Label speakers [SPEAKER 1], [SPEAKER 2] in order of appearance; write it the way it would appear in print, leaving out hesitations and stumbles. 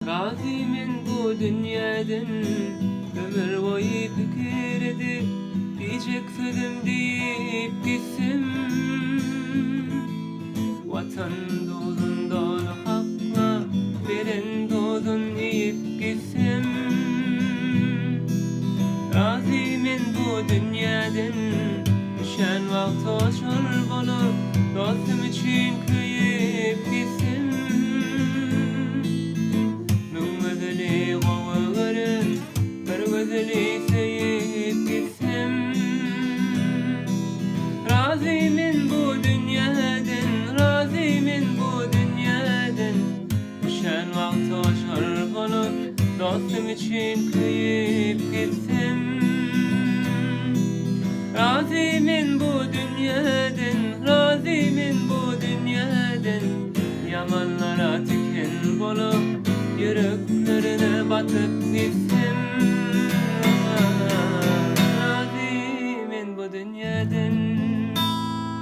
[SPEAKER 1] Razıymen bu dünyadan, ömür boyu fikir edip diyecek sözüm deyip gitsem. Vatan dozun dolu hakla veren dozun deyip gitsem. Razıymen bu dünyadan, şen vakt hoşur bolup dostum için köyüp gitsem. Sevip gitsem. Razıymen bu dünyadan, razıymen bu dünyadan. Şen vakt hoşur bolup dostum için köyüp gitsem. Razıymen bu dünyadan, razıymen bu dünyadan. Yamanlara tiken bolup yüreklerine batıp gitsem.